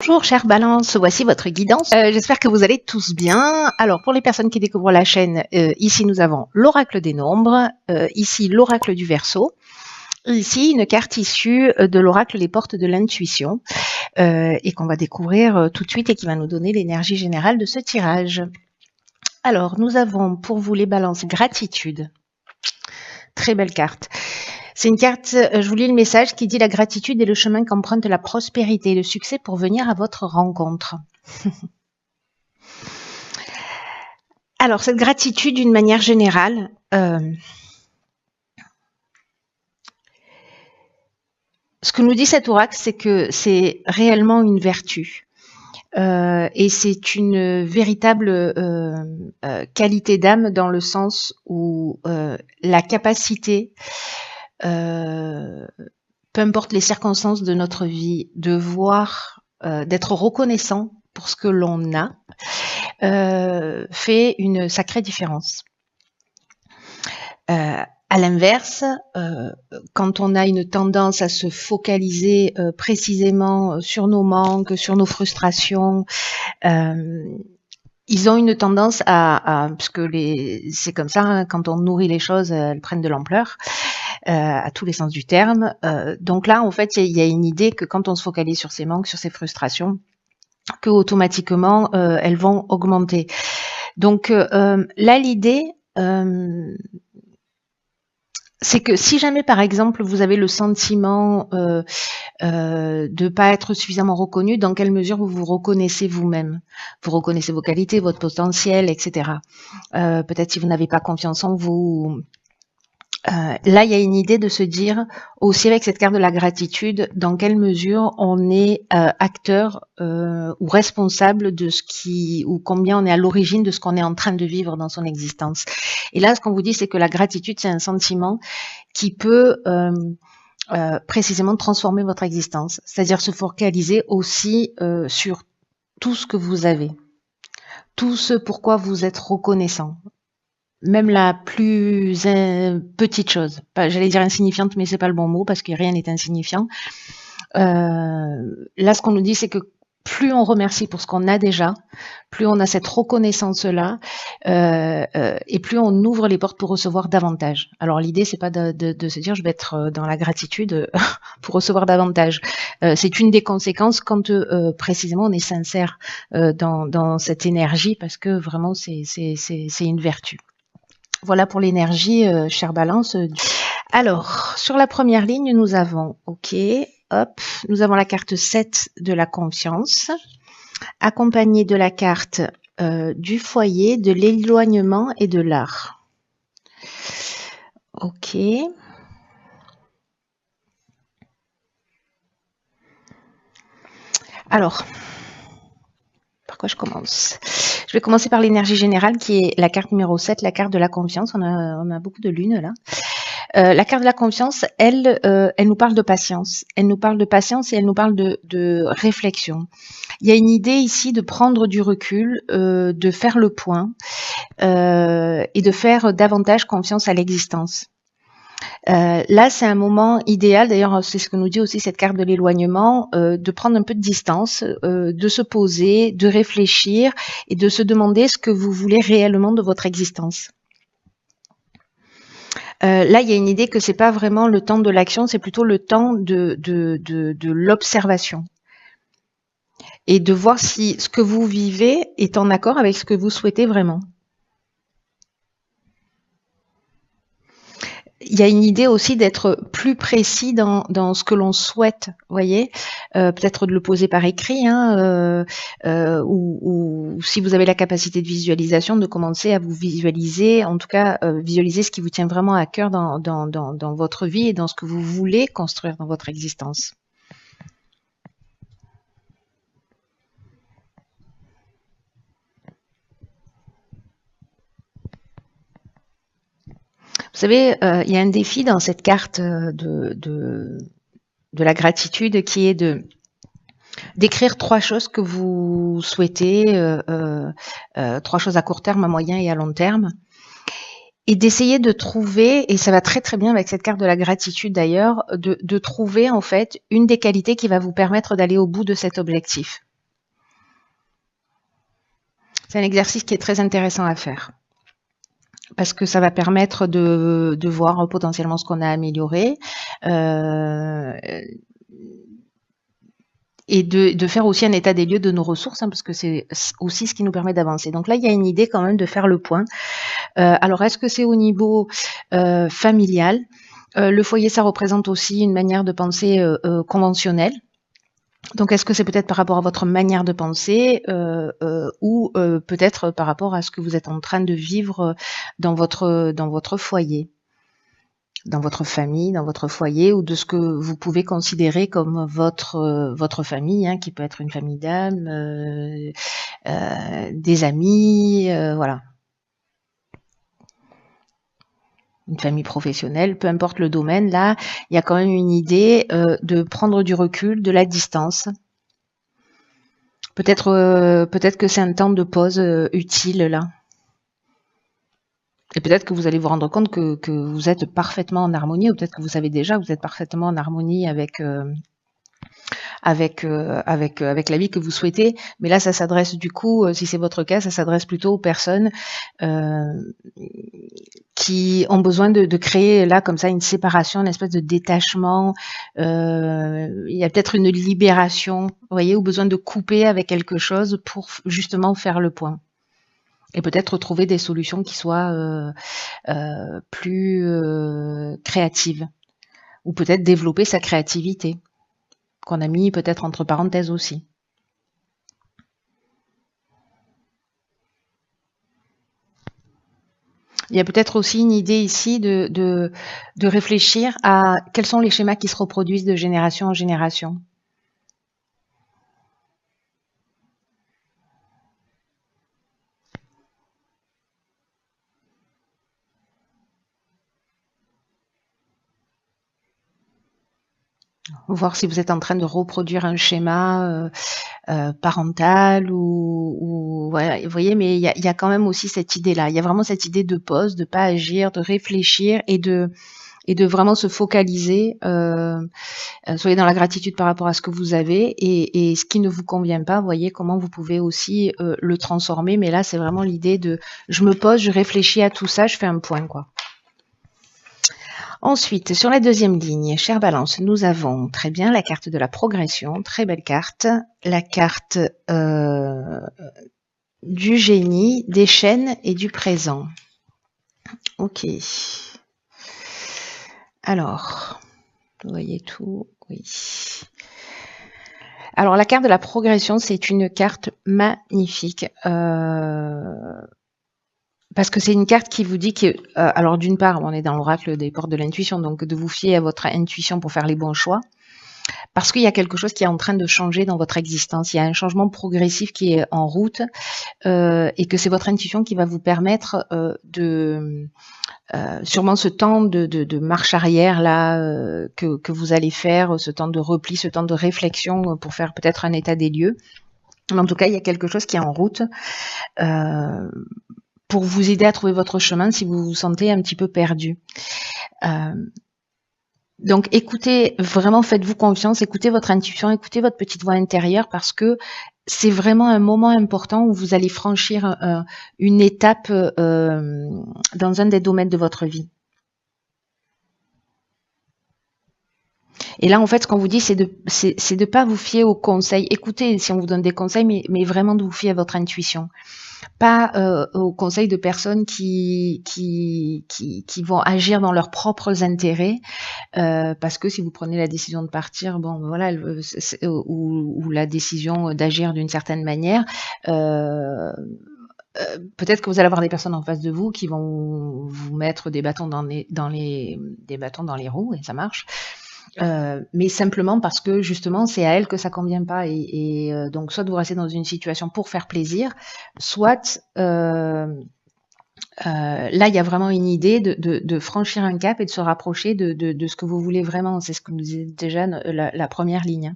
Bonjour chère Balance, voici votre guidance. J'espère que vous allez tous bien. Alors pour les personnes qui découvrent la chaîne, ici nous avons l'oracle des nombres, ici l'oracle du Verseau, ici une carte issue de l'oracle des portes de l'intuition et qu'on va découvrir tout de suite et qui va nous donner l'énergie générale de ce tirage. Alors nous avons pour vous les balances gratitude. Très belle carte. C'est une carte, je vous lis le message qui dit « La gratitude est le chemin qu'emprunte la prospérité et le succès pour venir à votre rencontre. » Alors, cette gratitude, d'une manière générale, ce que nous dit cet oracle, c'est que c'est réellement une vertu. Et c'est une véritable qualité d'âme dans le sens où la capacité peu importe les circonstances de notre vie, de voir, d'être reconnaissant pour ce que l'on a, fait une sacrée différence. À l'inverse, quand on a une tendance à se focaliser précisément sur nos manques, sur nos frustrations, ils ont une tendance parce que c'est comme ça, hein, quand on nourrit les choses, elles prennent de l'ampleur. À tous les sens du terme. Donc là, en fait, il y a une idée que quand on se focalise sur ses manques, sur ses frustrations, que automatiquement, elles vont augmenter. Donc là, l'idée, c'est que si jamais, par exemple, vous avez le sentiment de pas être suffisamment reconnu, dans quelle mesure vous vous reconnaissez vous-même? Vous reconnaissez vos qualités, votre potentiel, etc. Peut-être si vous n'avez pas confiance en vous. Là, il y a une idée de se dire, aussi avec cette carte de la gratitude, dans quelle mesure on est acteur ou responsable de ce ou combien on est à l'origine de ce qu'on est en train de vivre dans son existence. Et là, ce qu'on vous dit, c'est que la gratitude, c'est un sentiment qui peut précisément transformer votre existence, c'est-à-dire se focaliser aussi sur tout ce que vous avez, tout ce pourquoi vous êtes reconnaissant. Même la plus petite chose, j'allais dire insignifiante, mais c'est pas le bon mot parce que rien n'est insignifiant. Là, ce qu'on nous dit, c'est que plus on remercie pour ce qu'on a déjà, plus on a cette reconnaissance-là, et plus on ouvre les portes pour recevoir davantage. Alors l'idée, c'est pas de se dire je vais être dans la gratitude pour recevoir davantage. C'est une des conséquences quand précisément on est sincère dans cette énergie, parce que vraiment c'est une vertu. Voilà pour l'énergie, chère Balance. Alors, sur la première ligne, nous avons, nous avons la carte 7 de la confiance, accompagnée de la carte du foyer, de l'éloignement et de l'art. Ok. Alors, par quoi je commence ? Je vais commencer par l'énergie générale qui est la carte numéro 7, la carte de la confiance. On a beaucoup de lunes là. La carte de la confiance, elle nous parle de patience. Elle nous parle de patience et elle nous parle de réflexion. Il y a une idée ici de prendre du recul, de faire le point et de faire davantage confiance à l'existence. Là, c'est un moment idéal, d'ailleurs c'est ce que nous dit aussi cette carte de l'éloignement, de prendre un peu de distance, de se poser, de réfléchir et de se demander ce que vous voulez réellement de votre existence. Là, il y a une idée que c'est pas vraiment le temps de l'action, c'est plutôt le temps de l'observation et de voir si ce que vous vivez est en accord avec ce que vous souhaitez vraiment. Il y a une idée aussi d'être plus précis dans ce que l'on souhaite, voyez, peut-être de le poser par écrit, hein, ou si vous avez la capacité de visualisation, de commencer à vous visualiser, en tout cas visualiser ce qui vous tient vraiment à cœur dans votre vie et dans ce que vous voulez construire dans votre existence. Vous savez, il y a un défi dans cette carte de la gratitude qui est d'écrire 3 choses que vous souhaitez, 3 choses à court terme, à moyen et à long terme, et d'essayer de trouver, et ça va très très bien avec cette carte de la gratitude d'ailleurs, de trouver en fait une des qualités qui va vous permettre d'aller au bout de cet objectif. C'est un exercice qui est très intéressant à faire parce que ça va permettre de voir potentiellement ce qu'on a amélioré et de faire aussi un état des lieux de nos ressources, hein, parce que c'est aussi ce qui nous permet d'avancer. Donc là, il y a une idée quand même de faire le point. Alors, est-ce que c'est au niveau familial? Le foyer, ça représente aussi une manière de penser conventionnelle. Donc, est-ce que c'est peut-être par rapport à votre manière de penser ou peut-être par rapport à ce que vous êtes en train de vivre dans votre foyer, dans votre famille, dans votre foyer, ou de ce que vous pouvez considérer comme votre famille, hein, qui peut être une famille d'âme, des amis, voilà, une famille professionnelle, peu importe le domaine. Là, il y a quand même une idée de prendre du recul, de la distance. Peut-être que c'est un temps de pause utile là. Et peut-être que vous allez vous rendre compte que vous êtes parfaitement en harmonie, ou peut-être que vous savez déjà que vous êtes parfaitement en harmonie avec la vie que vous souhaitez. Mais là, ça s'adresse du coup, si c'est votre cas, ça s'adresse plutôt aux personnes euh, qui ont besoin de créer là comme ça une séparation, une espèce de détachement. Il y a peut-être une libération, vous voyez, ou besoin de couper avec quelque chose pour justement faire le point. Et peut-être trouver des solutions qui soient plus créatives. Ou peut-être développer sa créativité, qu'on a mis peut-être entre parenthèses aussi. Il y a peut-être aussi une idée ici de réfléchir à quels sont les schémas qui se reproduisent de génération en génération. Voir si vous êtes en train de reproduire un schéma parental ou voilà, vous voyez, mais il y a quand même aussi cette idée-là. Il y a vraiment cette idée de pause, de pas agir, de réfléchir et de vraiment se focaliser. Soyez dans la gratitude par rapport à ce que vous avez et ce qui ne vous convient pas, voyez comment vous pouvez aussi le transformer. Mais là, c'est vraiment l'idée de je me pose, je réfléchis à tout ça, je fais un point, quoi. Ensuite, sur la deuxième ligne, chère Balance, nous avons très bien la carte de la progression, très belle carte, la carte du génie, des chaînes et du présent. Ok. Alors, vous voyez tout, oui. Alors, la carte de la progression, c'est une carte magnifique. Parce que c'est une carte qui vous dit que, alors d'une part, on est dans l'oracle des portes de l'intuition, donc de vous fier à votre intuition pour faire les bons choix. Parce qu'il y a quelque chose qui est en train de changer dans votre existence. Il y a un changement progressif qui est en route et que c'est votre intuition qui va vous permettre sûrement ce temps de marche arrière là que vous allez faire, ce temps de repli, ce temps de réflexion pour faire peut-être un état des lieux. Mais en tout cas, il y a quelque chose qui est en route pour vous aider à trouver votre chemin si vous vous sentez un petit peu perdu. Donc écoutez, vraiment faites-vous confiance, écoutez votre intuition, écoutez votre petite voix intérieure parce que c'est vraiment un moment important où vous allez franchir une étape dans un des domaines de votre vie. Et là, en fait, ce qu'on vous dit, c'est de pas vous fier aux conseils. Écoutez si on vous donne des conseils, mais vraiment de vous fier à votre intuition. Pas aux conseils de personnes qui vont agir dans leurs propres intérêts, parce que si vous prenez la décision de partir, bon, voilà, ou la décision d'agir d'une certaine manière, peut-être que vous allez avoir des personnes en face de vous qui vont vous mettre des bâtons des bâtons dans les roues, et ça marche. Mais simplement parce que justement c'est à elle que ça convient pas et donc soit vous restez dans une situation pour faire plaisir, soit là il y a vraiment une idée de franchir un cap et de se rapprocher de ce que vous voulez vraiment. C'est ce que nous disait déjà la première ligne.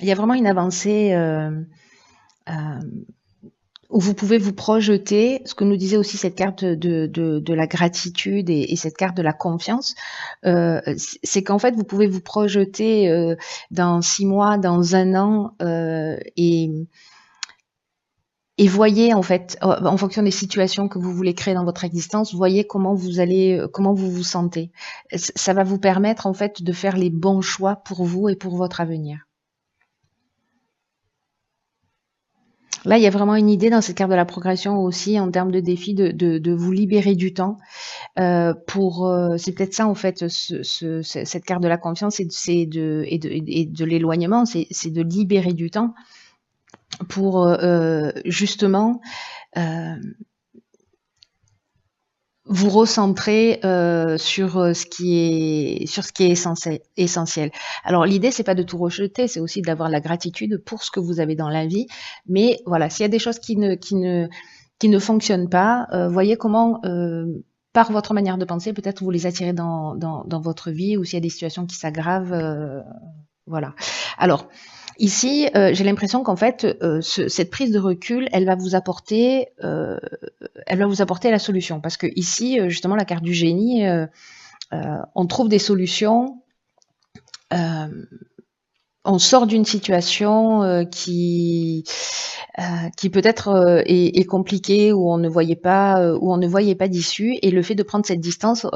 Il y a vraiment une avancée où vous pouvez vous projeter, ce que nous disait aussi cette carte de la gratitude et cette carte de la confiance, c'est qu'en fait, vous pouvez vous projeter dans 6 mois, dans 1 an, et voyez en fait, en fonction des situations que vous voulez créer dans votre existence, voyez comment vous allez, comment vous vous sentez. Ça va vous permettre en fait de faire les bons choix pour vous et pour votre avenir. Là, il y a vraiment une idée dans cette carte de la progression aussi en termes de défi de vous libérer du temps c'est peut-être ça en fait cette carte de la confiance et de l'éloignement, c'est de libérer du temps pour justement euh, vous recentrer sur ce qui est essentiel. Alors l'idée c'est pas de tout rejeter, c'est aussi d'avoir la gratitude pour ce que vous avez dans la vie. Mais voilà, s'il y a des choses qui ne fonctionnent pas, voyez comment par votre manière de penser, peut-être vous les attirez dans votre vie, ou s'il y a des situations qui s'aggravent, voilà. Alors, ici, j'ai l'impression qu'en fait, cette prise de recul, elle va vous apporter la solution. Parce que ici, justement, la carte du génie, on trouve des solutions. On sort d'une situation qui peut-être est compliquée, où on ne voyait pas d'issue, et le fait de prendre cette distance,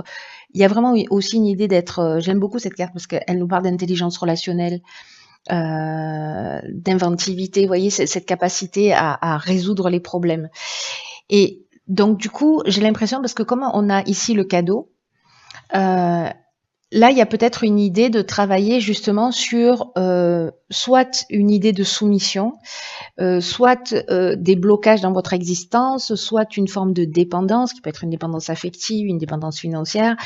il y a vraiment aussi une idée d'être. J'aime beaucoup cette carte parce qu'elle nous parle d'intelligence relationnelle, d'inventivité, vous voyez, cette capacité à résoudre les problèmes. Et donc du coup, j'ai l'impression, parce que comme on a ici le cadeau, là, il y a peut-être une idée de travailler justement sur soit une idée de soumission, soit des blocages dans votre existence, soit une forme de dépendance, qui peut être une dépendance affective, une dépendance financière.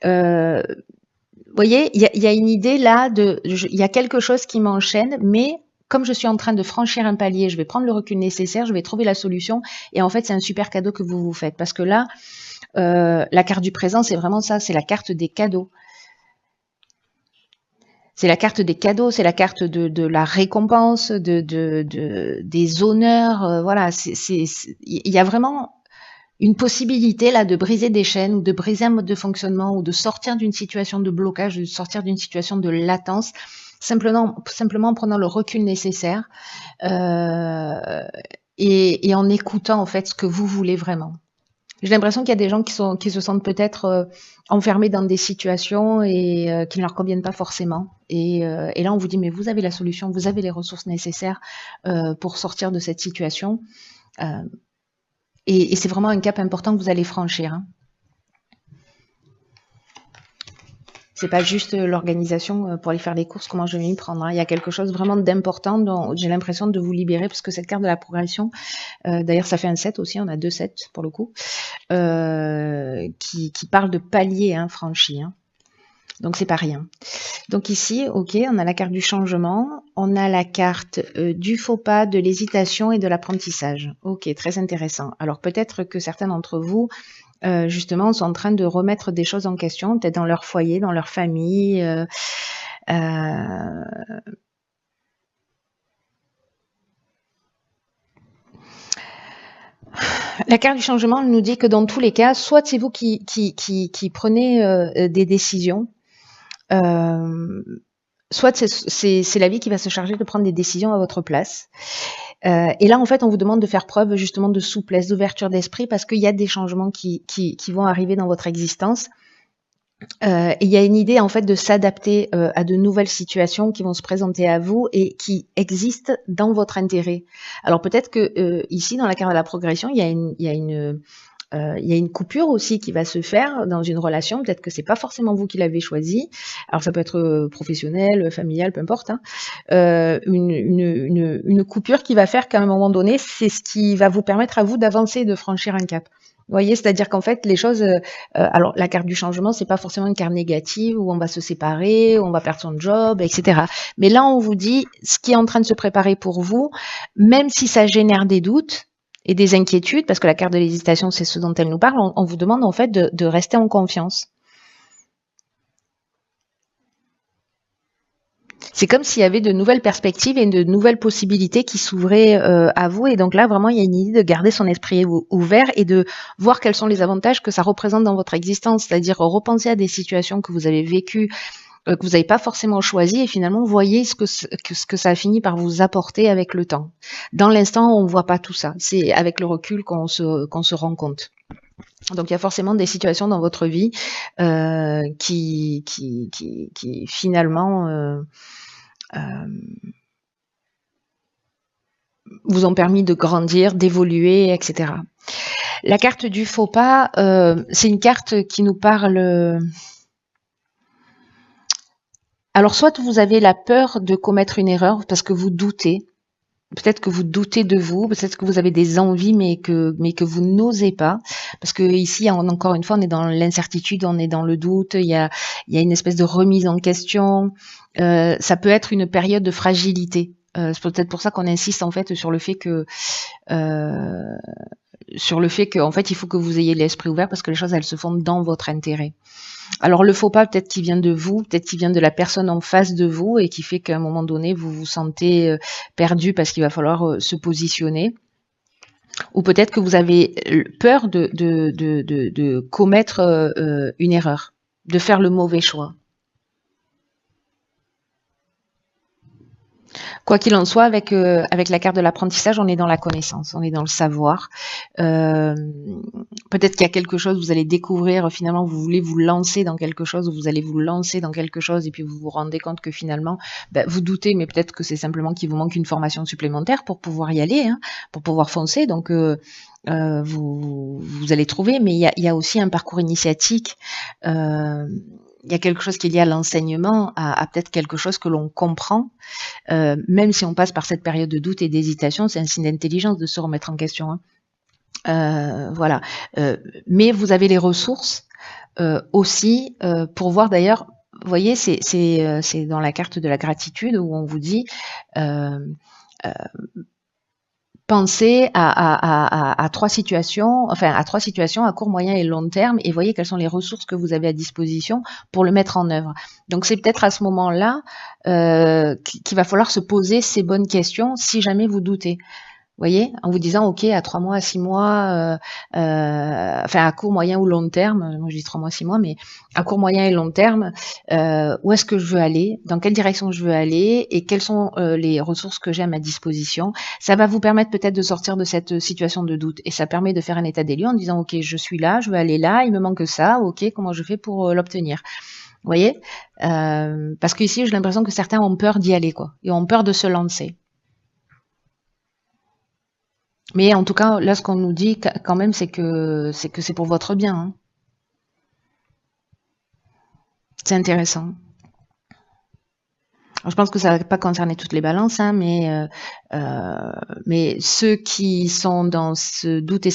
Vous voyez, il y a une idée là il y a quelque chose qui m'enchaîne, mais comme je suis en train de franchir un palier, je vais prendre le recul nécessaire, je vais trouver la solution, et en fait, c'est un super cadeau que vous vous faites, parce que là, la carte du présent, c'est vraiment ça, c'est la carte des cadeaux. C'est la carte des cadeaux, c'est la carte de la récompense, des honneurs. Voilà, il y a vraiment une possibilité là de briser des chaînes, ou de briser un mode de fonctionnement, ou de sortir d'une situation de blocage, de sortir d'une situation de latence, simplement en prenant le recul nécessaire et en écoutant en fait ce que vous voulez vraiment. J'ai l'impression qu'il y a des gens qui se sentent peut-être enfermés dans des situations et qui ne leur conviennent pas forcément. Et là, on vous dit, mais vous avez la solution, vous avez les ressources nécessaires pour sortir de cette situation. Et c'est vraiment un cap important que vous allez franchir. Hein. C'est pas juste l'organisation pour aller faire des courses, comment je vais m'y prendre. Hein. Il y a quelque chose vraiment d'important dont j'ai l'impression de vous libérer, parce que cette carte de la progression, d'ailleurs ça fait un 7 aussi, on a 2 sets pour le coup, qui parle de paliers franchis. Hein. Donc c'est pas rien. Donc ici, ok, on a la carte du changement, on a la carte du faux pas, de l'hésitation et de l'apprentissage. Ok, très intéressant. Alors peut-être que certains d'entre vous justement, sont en train de remettre des choses en question, peut-être dans leur foyer, dans leur famille. La carte du changement nous dit que dans tous les cas, soit c'est vous qui prenez des décisions, soit c'est la vie qui va se charger de prendre des décisions à votre place. Et là, en fait, on vous demande de faire preuve justement de souplesse, d'ouverture d'esprit, parce qu'il y a des changements qui vont arriver dans votre existence. Et il y a une idée en fait de s'adapter à de nouvelles situations qui vont se présenter à vous et qui existent dans votre intérêt. Alors peut-être que ici, dans la carte de la progression, il y a une coupure aussi qui va se faire dans une relation. Peut-être que c'est pas forcément vous qui l'avez choisi. Alors ça peut être professionnel, familial, peu importe. Hein. Une coupure qui va faire qu'à un moment donné, c'est ce qui va vous permettre à vous d'avancer et de franchir un cap. Vous voyez, c'est-à-dire qu'en fait, les choses. Alors la carte du changement, c'est pas forcément une carte négative où on va se séparer, où on va perdre son job, etc. Mais là, on vous dit ce qui est en train de se préparer pour vous, même si ça génère des doutes et des inquiétudes, parce que la carte de l'hésitation, c'est ce dont elle nous parle, on vous demande en fait de rester en confiance. C'est comme s'il y avait de nouvelles perspectives et de nouvelles possibilités qui s'ouvraient à vous. Et donc là, vraiment, il y a une idée de garder son esprit ouvert et de voir quels sont les avantages que ça représente dans votre existence. C'est-à-dire repenser à des situations que vous avez vécues, que vous n'avez pas forcément choisi, et finalement voyez ce que ça a fini par vous apporter avec le temps. Dans l'instant, on ne voit pas tout ça. C'est avec le recul qu'on se rend compte. Donc il y a forcément des situations dans votre vie qui finalement vous ont permis de grandir, d'évoluer, etc. La carte du faux pas, c'est une carte qui nous parle. Alors, soit vous avez la peur de commettre une erreur parce que vous doutez. Peut-être que vous doutez de vous, peut-être que vous avez des envies, mais que vous n'osez pas. Parce que ici, encore une fois, on est dans l'incertitude, on est dans le doute, il y a une espèce de remise en question. Ça peut être une période de fragilité. C'est peut-être pour ça qu'on insiste en fait sur le fait que en fait, il faut que vous ayez l'esprit ouvert parce que les choses, elles se font dans votre intérêt. Alors le faux pas, peut-être qu'il vient de vous, peut-être qu'il vient de la personne en face de vous et qui fait qu'à un moment donné, vous vous sentez perdu parce qu'il va falloir se positionner. Ou peut-être que vous avez peur de commettre une erreur, de faire le mauvais choix. Quoi qu'il en soit, avec la carte de l'apprentissage, on est dans la connaissance, on est dans le savoir. Peut-être qu'il y a quelque chose, vous allez découvrir, finalement, vous voulez vous lancer dans quelque chose, ou vous allez vous lancer dans quelque chose, et puis vous vous rendez compte que finalement, vous doutez, mais peut-être que c'est simplement qu'il vous manque une formation supplémentaire pour pouvoir y aller, hein, pour pouvoir foncer. Donc, vous allez trouver, mais il y a aussi un parcours initiatique. Il y a quelque chose qui est lié à l'enseignement, à peut-être quelque chose que l'on comprend, même si on passe par cette période de doute et d'hésitation, c'est un signe d'intelligence de se remettre en question. Hein. Voilà. Mais vous avez les ressources aussi pour voir d'ailleurs, vous voyez, c'est dans la carte de la gratitude où on vous dit pensez à trois situations, à court, moyen et long terme, et voyez quelles sont les ressources que vous avez à disposition pour le mettre en œuvre. Donc c'est peut-être à ce moment-là qu'il va falloir se poser ces bonnes questions si jamais vous doutez. Vous voyez, en vous disant, OK, à 3 mois, à 6 mois, à court, moyen ou long terme, moi je dis 3 mois, 6 mois, mais à court, moyen et long terme, où est-ce que je veux aller, dans quelle direction je veux aller et quelles sont les ressources que j'ai à ma disposition. Ça va vous permettre peut-être de sortir de cette situation de doute et ça permet de faire un état des lieux en disant, OK, je suis là, je veux aller là, il me manque ça, OK, comment je fais pour l'obtenir. Vous voyez, parce qu'ici, j'ai l'impression que certains ont peur d'y aller, quoi, et ont peur de se lancer. Mais en tout cas, là, ce qu'on nous dit quand même, c'est que c'est pour votre bien. Hein. C'est intéressant. Alors, je pense que ça va pas concerner toutes les balances, hein, mais ceux qui sont dans ce doute et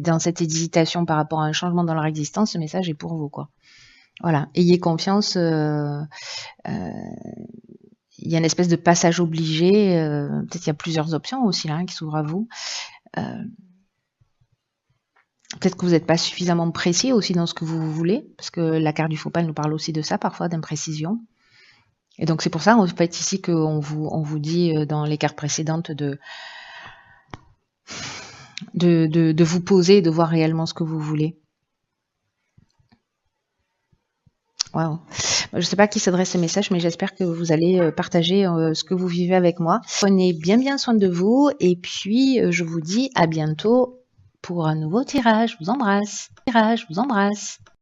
dans cette hésitation par rapport à un changement dans leur existence, ce message est pour vous, quoi. Voilà, ayez confiance. Il y a une espèce de passage obligé. Peut-être qu'il y a plusieurs options aussi là qui s'ouvrent à vous. Peut-être que vous n'êtes pas suffisamment précis aussi dans ce que vous voulez, parce que la carte du faux pas elle nous parle aussi de ça parfois, d'imprécision. Et donc c'est pour ça en fait ici qu'on vous dit dans les cartes précédentes de vous poser et de voir réellement ce que vous voulez. Waouh. Je ne sais pas à qui s'adresse ce message, mais j'espère que vous allez partager ce que vous vivez avec moi. Prenez bien soin de vous et puis je vous dis à bientôt pour un nouveau tirage. Je vous embrasse.